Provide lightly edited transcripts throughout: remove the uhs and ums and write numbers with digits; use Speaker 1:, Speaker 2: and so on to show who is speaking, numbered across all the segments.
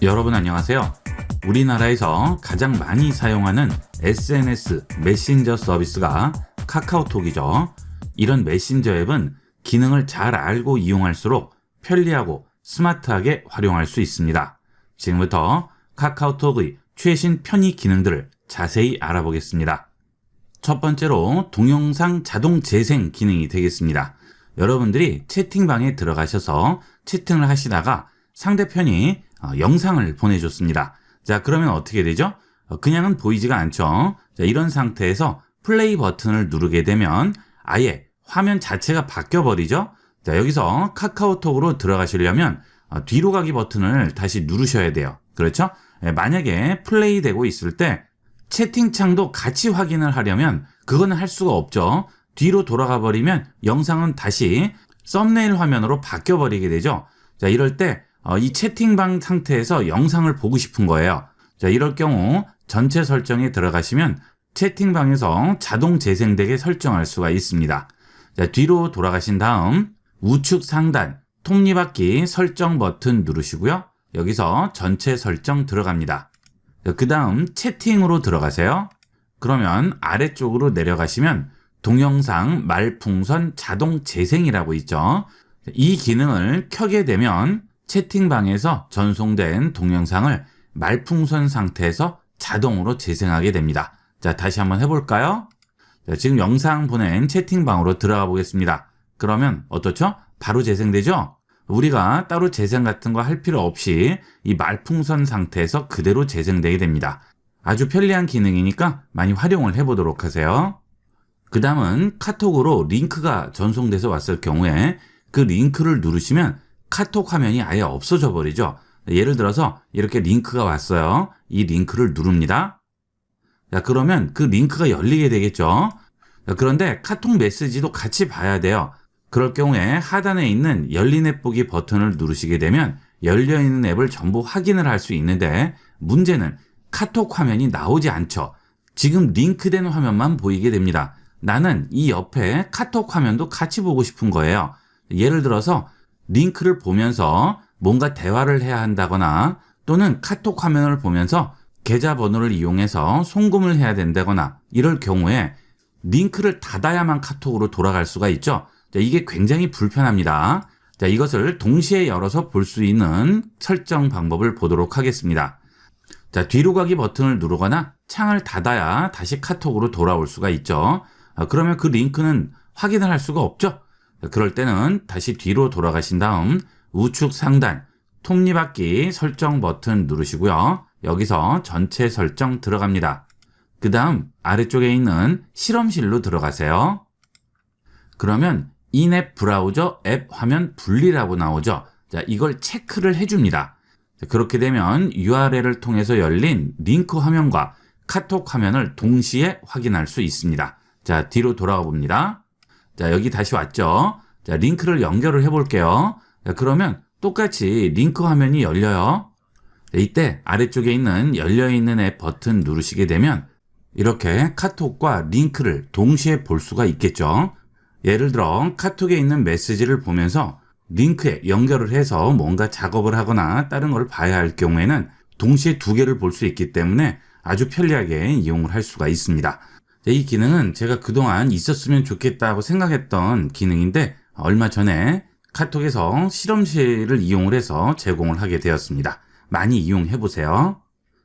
Speaker 1: 여러분 안녕하세요. 우리나라에서 가장 많이 사용하는 SNS 메신저 서비스가 카카오톡이죠. 이런 메신저 앱은 기능을 잘 알고 이용할수록 편리하고 스마트하게 활용할 수 있습니다. 지금부터 카카오톡의 최신 편의 기능들을 자세히 알아보겠습니다. 첫 번째로 동영상 자동 재생 기능이 되겠습니다. 여러분들이 채팅방에 들어가셔서 채팅을 하시다가 상대편이 영상을 보내줬습니다. 자, 그러면 어떻게 되죠? 그냥은 보이지가 않죠. 자, 이런 상태에서 플레이 버튼을 누르게 되면 아예 화면 자체가 바뀌어버리죠. 자, 여기서 카카오톡으로 들어가시려면 뒤로 가기 버튼을 다시 누르셔야 돼요. 그렇죠? 만약에 플레이 되고 있을 때 채팅창도 같이 확인을 하려면 그거는 할 수가 없죠. 뒤로 돌아가 버리면 영상은 다시 썸네일 화면으로 바뀌어 버리게 되죠. 자, 이럴 때 이 채팅방 상태에서 영상을 보고 싶은 거예요. 자, 이럴 경우 전체 설정에 들어가시면 채팅방에서 자동 재생되게 설정할 수가 있습니다. 자, 뒤로 돌아가신 다음 우측 상단 톱니바퀴 설정 버튼 누르시고요. 여기서 전체 설정 들어갑니다. 그 다음 채팅으로 들어가세요. 그러면 아래쪽으로 내려가시면 동영상 말풍선 자동 재생이라고 있죠. 이 기능을 켜게 되면 채팅방에서 전송된 동영상을 말풍선 상태에서 자동으로 재생하게 됩니다. 자, 다시 한번 해볼까요? 자, 지금 영상 보낸 채팅방으로 들어가 보겠습니다. 그러면 어떻죠? 바로 재생되죠? 우리가 따로 재생 같은 거 할 필요 없이 이 말풍선 상태에서 그대로 재생되게 됩니다. 아주 편리한 기능이니까 많이 활용을 해보도록 하세요. 그 다음은 카톡으로 링크가 전송돼서 왔을 경우에 그 링크를 누르시면 카톡 화면이 아예 없어져 버리죠. 예를 들어서 이렇게 링크가 왔어요. 이 링크를 누릅니다. 자, 그러면 그 링크가 열리게 되겠죠. 자, 그런데 카톡 메시지도 같이 봐야 돼요. 그럴 경우에 하단에 있는 열린 앱 보기 버튼을 누르시게 되면 열려있는 앱을 전부 확인을 할 수 있는데 문제는 카톡 화면이 나오지 않죠. 지금 링크된 화면만 보이게 됩니다. 나는 이 옆에 카톡 화면도 같이 보고 싶은 거예요. 예를 들어서 링크를 보면서 뭔가 대화를 해야 한다거나 또는 카톡 화면을 보면서 계좌번호를 이용해서 송금을 해야 된다거나 이럴 경우에 링크를 닫아야만 카톡으로 돌아갈 수가 있죠. 자, 이게 굉장히 불편합니다. 자, 이것을 동시에 열어서 볼 수 있는 설정 방법을 보도록 하겠습니다. 자, 뒤로 가기 버튼을 누르거나 창을 닫아야 다시 카톡으로 돌아올 수가 있죠. 그러면 그 링크는 확인을 할 수가 없죠. 그럴 때는 다시 뒤로 돌아가신 다음 우측 상단 톱니바퀴 설정 버튼 누르시고요. 여기서 전체 설정 들어갑니다. 그 다음 아래쪽에 있는 실험실로 들어가세요. 그러면 인앱 브라우저 앱 화면 분리라고 나오죠. 자, 이걸 체크를 해줍니다. 자, 그렇게 되면 URL을 통해서 열린 링크 화면과 카톡 화면을 동시에 확인할 수 있습니다. 자, 뒤로 돌아가 봅니다. 자, 여기 다시 왔죠. 자, 링크를 연결을 해볼게요. 자, 그러면 똑같이 링크 화면이 열려요. 자, 이때 아래쪽에 있는 열려있는 앱 버튼 누르시게 되면 이렇게 카톡과 링크를 동시에 볼 수가 있겠죠. 예를 들어 카톡에 있는 메시지를 보면서 링크에 연결을 해서 뭔가 작업을 하거나 다른 걸 봐야 할 경우에는 동시에 두 개를 볼 수 있기 때문에 아주 편리하게 이용을 할 수가 있습니다. 이 기능은 제가 그동안 있었으면 좋겠다고 생각했던 기능인데 얼마 전에 카톡에서 실험실을 이용을 해서 제공을 하게 되었습니다. 많이 이용해 보세요.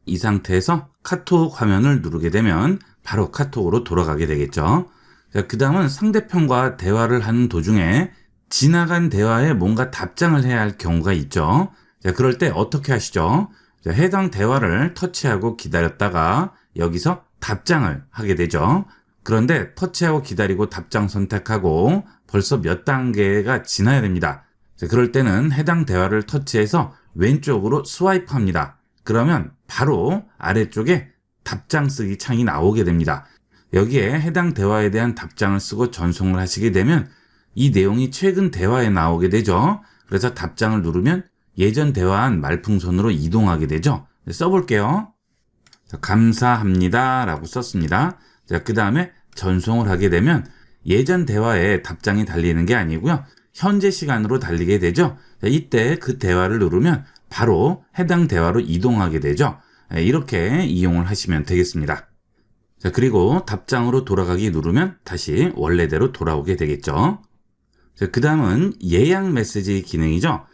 Speaker 1: 이 상태에서 카톡 화면을 누르게 되면 바로 카톡으로 돌아가게 되겠죠. 자, 그 다음은 상대편과 대화를 하는 도중에 지나간 대화에 뭔가 답장을 해야 할 경우가 있죠. 자, 그럴 때 어떻게 하시죠? 자, 해당 대화를 터치하고 기다렸다가 여기서 답장을 하게 되죠. 그런데 터치하고 기다리고 답장 선택하고 벌써 몇 단계가 지나야 됩니다. 자, 그럴 때는 해당 대화를 터치해서 왼쪽으로 스와이프 합니다. 그러면 바로 아래쪽에 답장 쓰기 창이 나오게 됩니다. 여기에 해당 대화에 대한 답장을 쓰고 전송을 하시게 되면 이 내용이 최근 대화에 나오게 되죠. 그래서 답장을 누르면 예전 대화한 말풍선으로 이동하게 되죠. 써볼게요. 자, 감사합니다 라고 썼습니다. 자, 그 다음에 전송을 하게 되면 예전 대화에 답장이 달리는 게 아니고요. 현재 시간으로 달리게 되죠. 자, 이때 그 대화를 누르면 바로 해당 대화로 이동하게 되죠. 이렇게 이용을 하시면 되겠습니다. 자, 그리고 답장으로 돌아가기 누르면 다시 원래대로 돌아오게 되겠죠. 자, 그 다음은 예약 메시지 기능이죠.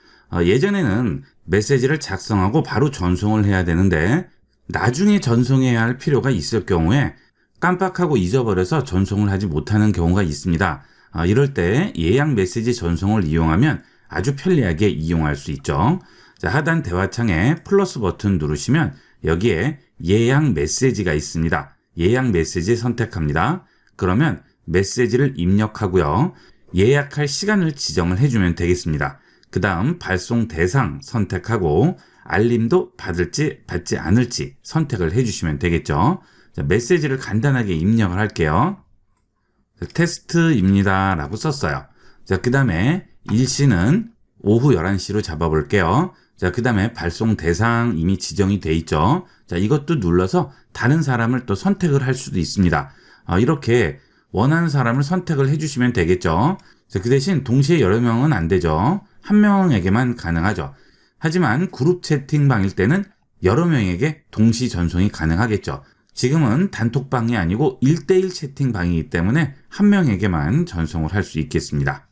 Speaker 1: 예전에는 메시지를 작성하고 바로 전송을 해야 되는데 나중에 전송해야 할 필요가 있을 경우에 깜빡하고 잊어버려서 전송을 하지 못하는 경우가 있습니다. 이럴 때 예약 메시지 전송을 이용하면 아주 편리하게 이용할 수 있죠. 자, 하단 대화창에 플러스 버튼 누르시면 여기에 예약 메시지가 있습니다. 예약 메시지 선택합니다. 그러면 메시지를 입력하고요. 예약할 시간을 지정을 해주면 되겠습니다. 그 다음 발송 대상 선택하고 알림도 받을지 받지 않을지 선택을 해주시면 되겠죠. 자, 메시지를 간단하게 입력을 할게요. 자, 테스트입니다 라고 썼어요. 자, 그 다음에 일시는 오후 11시로 잡아볼게요. 자, 그 다음에 발송 대상 이미 지정이 돼 있죠. 자, 이것도 눌러서 다른 사람을 또 선택을 할 수도 있습니다. 이렇게 원하는 사람을 선택을 해주시면 되겠죠. 자, 그 대신 동시에 여러 명은 안 되죠. 한 명에게만 가능하죠. 하지만 그룹 채팅방일 때는 여러 명에게 동시 전송이 가능하겠죠. 지금은 단톡방이 아니고 1대1 채팅방이기 때문에 한 명에게만 전송을 할 수 있겠습니다.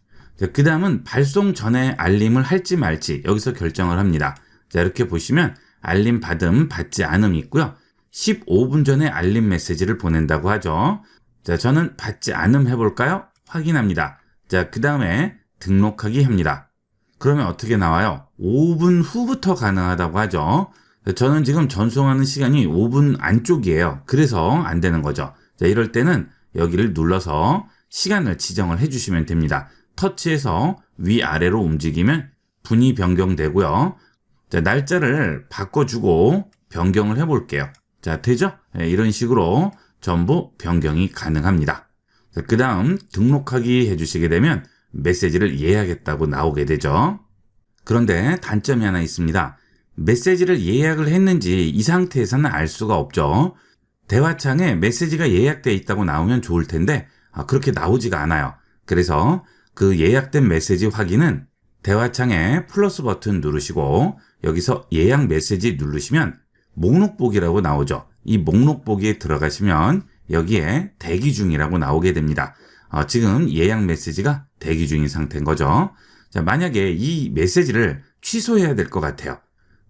Speaker 1: 그 다음은 발송 전에 알림을 할지 말지 여기서 결정을 합니다. 자, 이렇게 보시면 알림 받음, 받지 않음이 있고요. 15분 전에 알림 메시지를 보낸다고 하죠. 자, 저는 받지 않음 해볼까요? 확인합니다. 자, 그 다음에 등록하기 합니다. 그러면 어떻게 나와요? 5분 후부터 가능하다고 하죠. 저는 지금 전송하는 시간이 5분 안쪽이에요. 그래서 안 되는 거죠. 자, 이럴 때는 여기를 눌러서 시간을 지정을 해주시면 됩니다. 터치해서 위아래로 움직이면 분이 변경되고요. 자, 날짜를 바꿔주고 변경을 해볼게요. 자, 되죠? 네, 이런 식으로 전부 변경이 가능합니다. 그 다음 등록하기 해주시게 되면 메시지를 예약했다고 나오게 되죠. 그런데 단점이 하나 있습니다. 메시지를 예약을 했는지 이 상태에서는 알 수가 없죠. 대화창에 메시지가 예약되어 있다고 나오면 좋을 텐데 그렇게 나오지가 않아요. 그래서 그 예약된 메시지 확인은 대화창에 플러스 버튼 누르시고 여기서 예약 메시지 누르시면 목록 보기라고 나오죠. 이 목록 보기에 들어가시면 여기에 대기 중이라고 나오게 됩니다. 지금 예약 메시지가 대기 중인 상태인 거죠. 자, 만약에 이 메시지를 취소해야 될 것 같아요.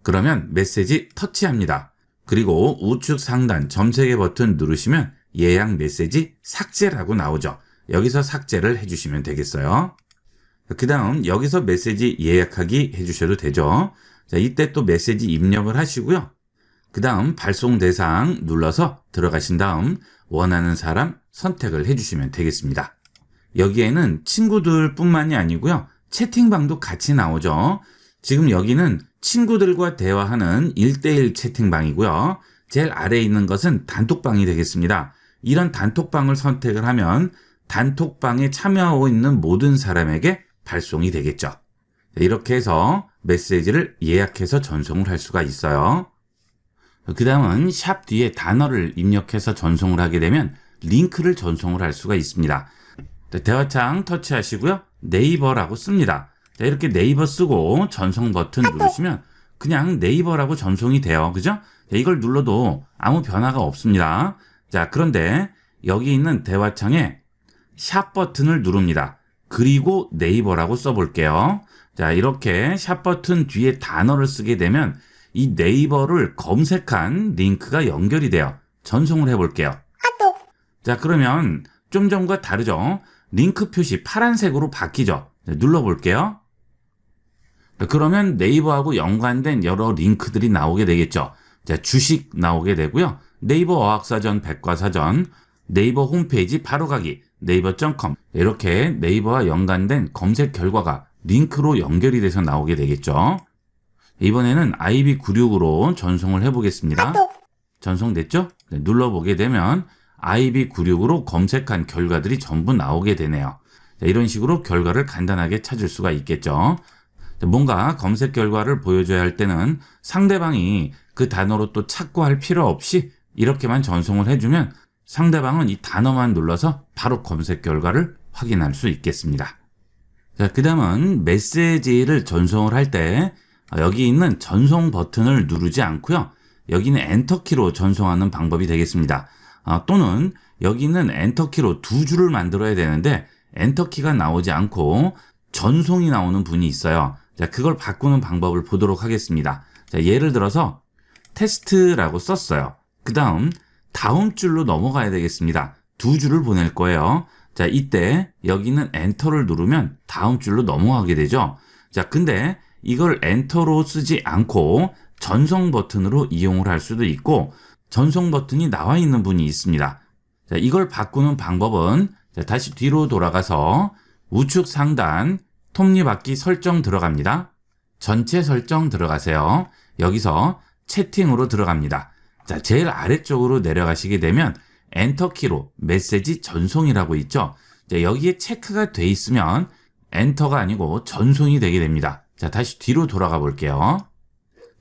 Speaker 1: 그러면 메시지 터치합니다. 그리고 우측 상단 점세개 버튼 누르시면 예약 메시지 삭제라고 나오죠. 여기서 삭제를 해주시면 되겠어요. 그 다음 여기서 메시지 예약하기 해주셔도 되죠. 자, 이때 또 메시지 입력을 하시고요. 그 다음 발송 대상 눌러서 들어가신 다음 원하는 사람 선택을 해주시면 되겠습니다. 여기에는 친구들 뿐만이 아니고요. 채팅방도 같이 나오죠. 지금 여기는 친구들과 대화하는 1대1 채팅방이고요. 제일 아래에 있는 것은 단톡방이 되겠습니다. 이런 단톡방을 선택을 하면 단톡방에 참여하고 있는 모든 사람에게 발송이 되겠죠. 이렇게 해서 메시지를 예약해서 전송을 할 수가 있어요. 그 다음은 샵 뒤에 단어를 입력해서 전송을 하게 되면 링크를 전송을 할 수가 있습니다. 대화창 터치하시고요. 네이버라고 씁니다. 자, 이렇게 네이버 쓰고 전송 버튼 누르시면 그냥 네이버라고 전송이 돼요. 그죠? 자, 이걸 눌러도 아무 변화가 없습니다. 자, 그런데 여기 있는 대화창에 샵 버튼을 누릅니다. 그리고 네이버라고 써볼게요. 자, 이렇게 샵 버튼 뒤에 단어를 쓰게 되면 이 네이버를 검색한 링크가 연결이 돼요. 전송을 해볼게요. 자, 그러면 좀 전과 다르죠? 링크 표시 파란색으로 바뀌죠? 눌러볼게요. 그러면 네이버하고 연관된 여러 링크들이 나오게 되겠죠. 자, 주식 나오게 되고요. 네이버 어학사전, 백과사전, 네이버 홈페이지 바로가기, 네이버.com 이렇게 네이버와 연관된 검색 결과가 링크로 연결이 돼서 나오게 되겠죠. 이번에는 IB96으로 전송을 해보겠습니다. 전송됐죠? 네, 눌러보게 되면 IB96으로 검색한 결과들이 전부 나오게 되네요. 자, 이런 식으로 결과를 간단하게 찾을 수가 있겠죠. 뭔가 검색 결과를 보여줘야 할 때는 상대방이 그 단어로 또 찾고 할 필요 없이 이렇게만 전송을 해주면 상대방은 이 단어만 눌러서 바로 검색 결과를 확인할 수 있겠습니다. 자, 그 다음은 메시지를 전송을 할 때 여기 있는 전송 버튼을 누르지 않고요. 여기는 엔터키로 전송하는 방법이 되겠습니다. 또는 여기 있는 엔터키로 두 줄을 만들어야 되는데 엔터키가 나오지 않고 전송이 나오는 분이 있어요. 자, 그걸 바꾸는 방법을 보도록 하겠습니다. 자, 예를 들어서 테스트라고 썼어요. 그 다음 줄로 넘어가야 되겠습니다. 두 줄을 보낼 거예요. 자, 이때 여기는 엔터를 누르면 다음 줄로 넘어가게 되죠. 자, 근데 이걸 엔터로 쓰지 않고 전송 버튼으로 이용을 할 수도 있고 전송 버튼이 나와 있는 분이 있습니다. 자, 이걸 바꾸는 방법은 자, 다시 뒤로 돌아가서 우측 상단 톱니바퀴 설정 들어갑니다. 전체 설정 들어가세요. 여기서 채팅으로 들어갑니다. 자, 제일 아래쪽으로 내려가시게 되면 엔터키로 메시지 전송이라고 있죠. 자, 여기에 체크가 돼 있으면 엔터가 아니고 전송이 되게 됩니다. 자, 다시 뒤로 돌아가 볼게요.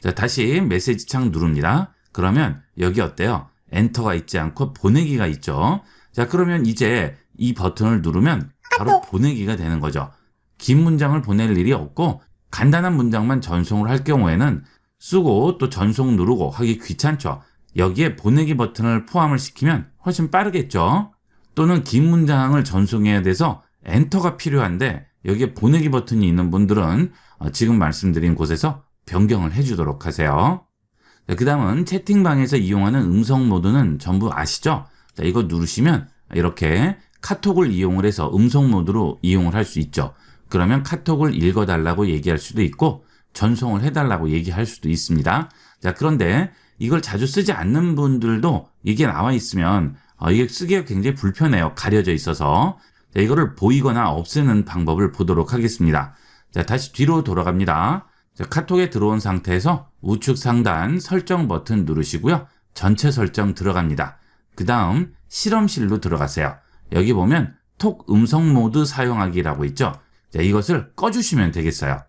Speaker 1: 자, 다시 메시지 창 누릅니다. 그러면 여기 어때요? 엔터가 있지 않고 보내기가 있죠. 자, 그러면 이제 이 버튼을 누르면 바로 보내기가 되는 거죠. 긴 문장을 보낼 일이 없고 간단한 문장만 전송을 할 경우에는 쓰고 또 전송 누르고 하기 귀찮죠. 여기에 보내기 버튼을 포함을 시키면 훨씬 빠르겠죠. 또는 긴 문장을 전송해야 돼서 엔터가 필요한데 여기에 보내기 버튼이 있는 분들은 지금 말씀드린 곳에서 변경을 해주도록 하세요. 그 다음은 채팅방에서 이용하는 음성 모드는 전부 아시죠? 자, 이거 누르시면 이렇게 카톡을 이용을 해서 음성 모드로 이용을 할 수 있죠. 그러면 카톡을 읽어달라고 얘기할 수도 있고 전송을 해달라고 얘기할 수도 있습니다. 자, 그런데 이걸 자주 쓰지 않는 분들도 이게 나와 있으면 이게 쓰기가 굉장히 불편해요. 가려져 있어서. 자, 이거를 보이거나 없애는 방법을 보도록 하겠습니다. 자, 다시 뒤로 돌아갑니다. 자, 카톡에 들어온 상태에서 우측 상단 설정 버튼 누르시고요. 전체 설정 들어갑니다. 그 다음 실험실로 들어가세요. 여기 보면 톡 음성 모드 사용하기라고 있죠. 자, 이것을 꺼주시면 되겠어요.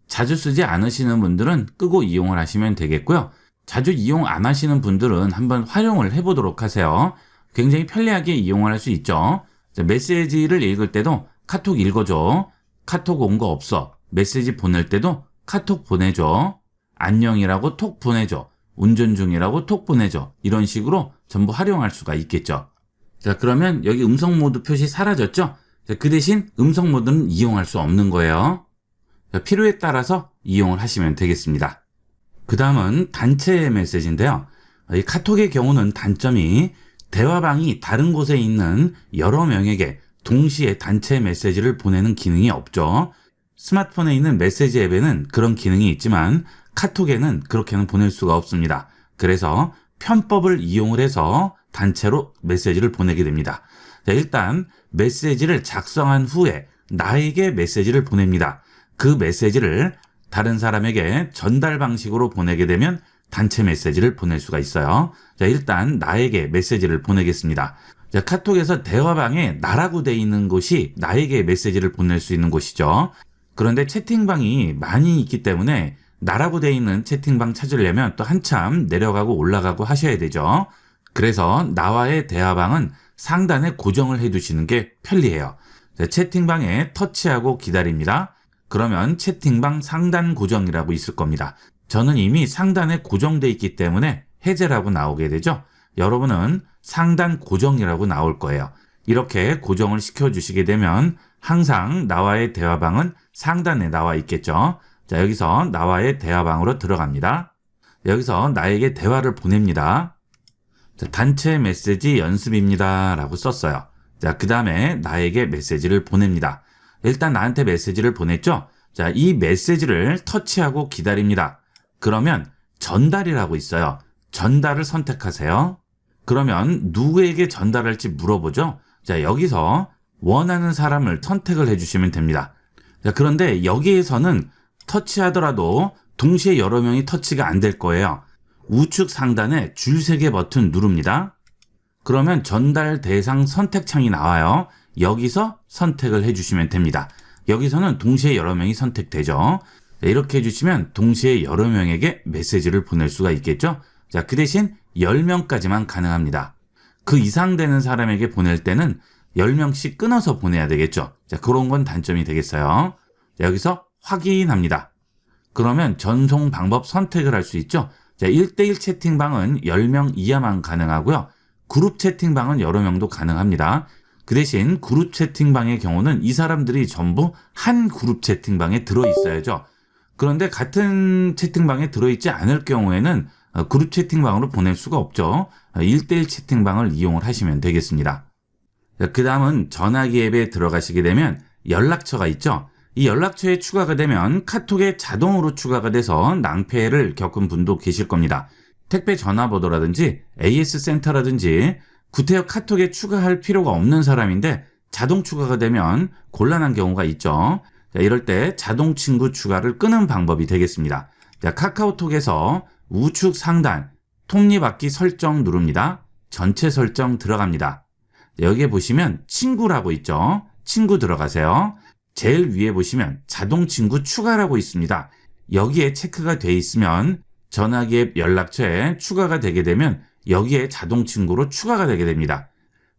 Speaker 1: 자주 쓰지 않으시는 분들은 끄고 이용을 하시면 되겠고요. 자주 이용 안 하시는 분들은 한번 활용을 해보도록 하세요. 굉장히 편리하게 이용을 할 수 있죠. 자, 메시지를 읽을 때도 카톡 읽어줘. 카톡 온 거 없어. 메시지 보낼 때도 카톡 보내줘. 안녕이라고 톡 보내줘. 운전 중이라고 톡 보내줘. 이런 식으로 전부 활용할 수가 있겠죠. 자, 그러면 여기 음성 모드 표시 사라졌죠? 자, 그 대신 음성 모드는 이용할 수 없는 거예요. 자, 필요에 따라서 이용을 하시면 되겠습니다. 그 다음은 단체 메시지인데요. 이 카톡의 경우는 단점이 대화방이 다른 곳에 있는 여러 명에게 동시에 단체 메시지를 보내는 기능이 없죠. 스마트폰에 있는 메시지 앱에는 그런 기능이 있지만 카톡에는 그렇게는 보낼 수가 없습니다. 그래서 편법을 이용을 해서 단체로 메시지를 보내게 됩니다. 자, 일단 메시지를 작성한 후에 나에게 메시지를 보냅니다. 그 메시지를 다른 사람에게 전달 방식으로 보내게 되면 단체 메시지를 보낼 수가 있어요. 자, 일단 나에게 메시지를 보내겠습니다. 자, 카톡에서 대화방에 나라고 돼 있는 곳이 나에게 메시지를 보낼 수 있는 곳이죠. 그런데 채팅방이 많이 있기 때문에 나라고 돼 있는 채팅방 찾으려면 또 한참 내려가고 올라가고 하셔야 되죠. 그래서 나와의 대화방은 상단에 고정을 해두시는 게 편리해요. 자, 채팅방에 터치하고 기다립니다. 그러면 채팅방 상단 고정이라고 있을 겁니다. 저는 이미 상단에 고정돼 있기 때문에 해제라고 나오게 되죠. 여러분은 상단 고정이라고 나올 거예요. 이렇게 고정을 시켜주시게 되면 항상 나와의 대화방은 상단에 나와 있겠죠. 자, 여기서 나와의 대화방으로 들어갑니다. 여기서 나에게 대화를 보냅니다. 자, 단체 메시지 연습입니다 라고 썼어요. 자, 그 다음에 나에게 메시지를 보냅니다. 일단 나한테 메시지를 보냈죠. 자, 이 메시지를 터치하고 기다립니다. 그러면 전달이라고 있어요. 전달을 선택하세요. 그러면 누구에게 전달할지 물어보죠. 자, 여기서 원하는 사람을 선택을 해주시면 됩니다. 자, 그런데 여기에서는 터치하더라도 동시에 여러 명이 터치가 안 될 거예요. 우측 상단에 줄 3개 버튼 누릅니다. 그러면 전달 대상 선택창이 나와요. 여기서 선택을 해주시면 됩니다. 여기서는 동시에 여러 명이 선택되죠. 이렇게 해주시면 동시에 여러 명에게 메시지를 보낼 수가 있겠죠. 자, 그 대신 10명까지만 가능합니다. 그 이상 되는 사람에게 보낼 때는 10명씩 끊어서 보내야 되겠죠. 자, 그런 건 단점이 되겠어요. 자, 여기서 확인합니다. 그러면 전송 방법 선택을 할 수 있죠. 자, 1대1 채팅방은 10명 이하만 가능하고요. 그룹 채팅방은 여러 명도 가능합니다. 그 대신 그룹 채팅방의 경우는 이 사람들이 전부 한 그룹 채팅방에 들어있어야죠. 그런데 같은 채팅방에 들어있지 않을 경우에는 그룹 채팅방으로 보낼 수가 없죠. 1대1 채팅방을 이용을 하시면 되겠습니다. 그 다음은 전화기 앱에 들어가시게 되면 연락처가 있죠. 이 연락처에 추가가 되면 카톡에 자동으로 추가가 돼서 낭패를 겪은 분도 계실 겁니다. 택배 전화번호라든지 AS 센터라든지 구태여 카톡에 추가할 필요가 없는 사람인데 자동 추가가 되면 곤란한 경우가 있죠. 자, 이럴 때 자동 친구 추가를 끄는 방법이 되겠습니다. 자, 카카오톡에서 우측 상단 톱니바퀴 설정 누릅니다. 전체 설정 들어갑니다. 여기에 보시면 친구라고 있죠. 친구 들어가세요. 제일 위에 보시면 자동 친구 추가라고 있습니다. 여기에 체크가 돼 있으면 전화기 앱 연락처에 추가가 되게 되면 여기에 자동 친구로 추가가 되게 됩니다.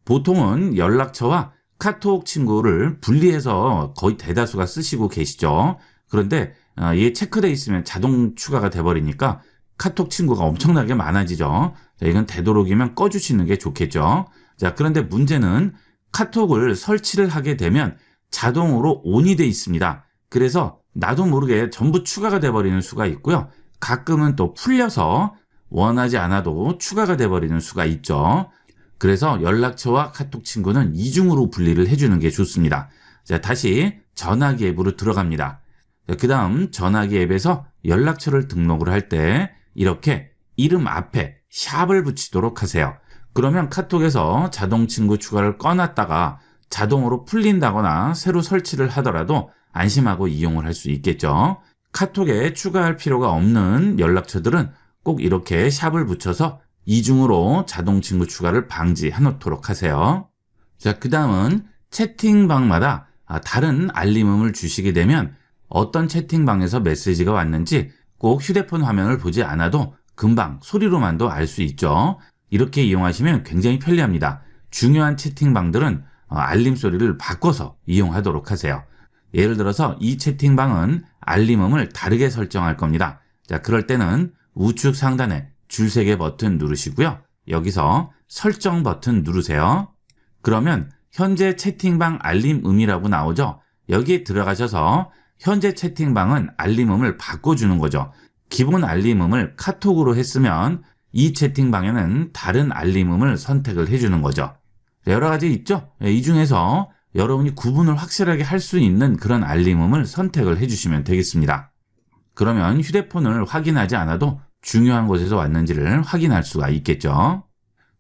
Speaker 1: 보통은 연락처와 카톡 친구를 분리해서 거의 대다수가 쓰시고 계시죠. 그런데 이게 체크돼 있으면 자동 추가가 돼버리니까 카톡 친구가 엄청나게 많아지죠. 자, 이건 되도록이면 꺼주시는 게 좋겠죠. 자, 그런데 문제는 카톡을 설치를 하게 되면 자동으로 ON이 돼 있습니다. 그래서 나도 모르게 전부 추가가 돼버리는 수가 있고요. 가끔은 또 풀려서 원하지 않아도 추가가 돼버리는 수가 있죠. 그래서 연락처와 카톡 친구는 이중으로 분리를 해주는 게 좋습니다. 자, 다시 전화기 앱으로 들어갑니다. 그 다음 전화기 앱에서 연락처를 등록을 할 때 이렇게 이름 앞에 샵을 붙이도록 하세요. 그러면 카톡에서 자동 친구 추가를 꺼놨다가 자동으로 풀린다거나 새로 설치를 하더라도 안심하고 이용을 할 수 있겠죠. 카톡에 추가할 필요가 없는 연락처들은 꼭 이렇게 샵을 붙여서 이중으로 자동 친구 추가를 방지해 놓도록 하세요. 자, 그 다음은 채팅방마다 다른 알림음을 주시게 되면 어떤 채팅방에서 메시지가 왔는지 꼭 휴대폰 화면을 보지 않아도 금방 소리로만도 알 수 있죠. 이렇게 이용하시면 굉장히 편리합니다. 중요한 채팅방들은 알림 소리를 바꿔서 이용하도록 하세요. 예를 들어서 이 채팅방은 알림음을 다르게 설정할 겁니다. 자, 그럴 때는 우측 상단에 줄세개 버튼 누르시고요. 여기서 설정 버튼 누르세요. 그러면 현재 채팅방 알림음이라고 나오죠. 여기에 들어가셔서 현재 채팅방은 알림음을 바꿔주는 거죠. 기본 알림음을 카톡으로 했으면 이 채팅방에는 다른 알림음을 선택을 해주는 거죠. 여러 가지 있죠. 이 중에서 여러분이 구분을 확실하게 할 수 있는 그런 알림음을 선택을 해주시면 되겠습니다. 그러면 휴대폰을 확인하지 않아도 중요한 곳에서 왔는지를 확인할 수가 있겠죠.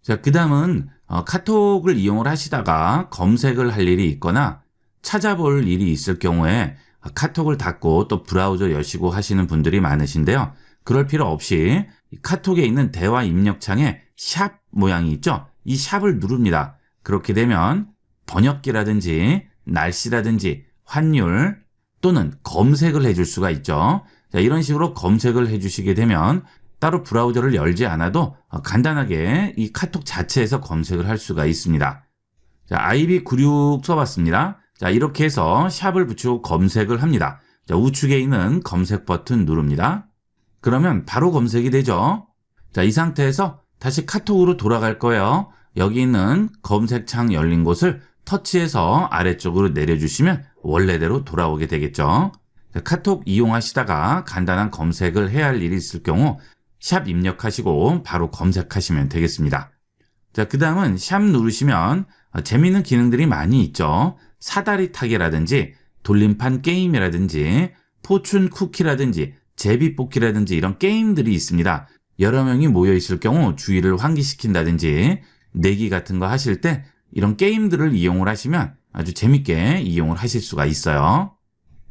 Speaker 1: 자, 그 다음은 카톡을 이용을 하시다가 검색을 할 일이 있거나 찾아볼 일이 있을 경우에 카톡을 닫고 또 브라우저 여시고 하시는 분들이 많으신데요. 그럴 필요 없이 카톡에 있는 대화 입력창에 샵 모양이 있죠. 이 샵을 누릅니다. 그렇게 되면 번역기라든지 날씨라든지 환율 또는 검색을 해줄 수가 있죠. 자, 이런 식으로 검색을 해주시게 되면 따로 브라우저를 열지 않아도 간단하게 이 카톡 자체에서 검색을 할 수가 있습니다. 자, IB96 써봤습니다. 자, 이렇게 해서 샵을 붙이고 검색을 합니다. 자, 우측에 있는 검색 버튼 누릅니다. 그러면 바로 검색이 되죠. 자, 이 상태에서 다시 카톡으로 돌아갈 거예요. 여기 있는 검색창 열린 곳을 터치해서 아래쪽으로 내려주시면 원래대로 돌아오게 되겠죠. 자, 카톡 이용하시다가 간단한 검색을 해야 할 일이 있을 경우 샵 입력하시고 바로 검색하시면 되겠습니다. 자, 그 다음은 샵 누르시면 재미있는 기능들이 많이 있죠. 사다리 타기라든지 돌림판 게임이라든지 포춘 쿠키라든지 제비뽑기라든지 이런 게임들이 있습니다. 여러 명이 모여 있을 경우 주의를 환기시킨다든지 내기 같은 거 하실 때 이런 게임들을 이용을 하시면 아주 재밌게 이용을 하실 수가 있어요.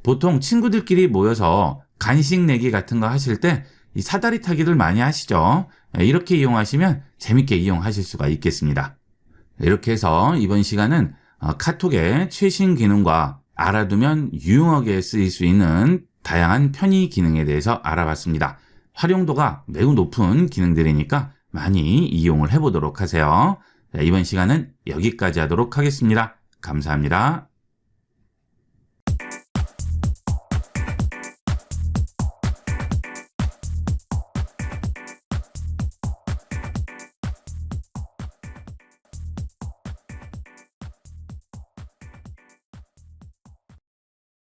Speaker 1: 보통 친구들끼리 모여서 간식 내기 같은 거 하실 때 이 사다리 타기들 많이 하시죠. 이렇게 이용하시면 재밌게 이용하실 수가 있겠습니다. 이렇게 해서 이번 시간은 카톡의 최신 기능과 알아두면 유용하게 쓰일 수 있는 다양한 편의 기능에 대해서 알아봤습니다. 활용도가 매우 높은 기능들이니까 많이 이용을 해보도록 하세요. 이번 시간은 여기까지 하도록 하겠습니다. 감사합니다.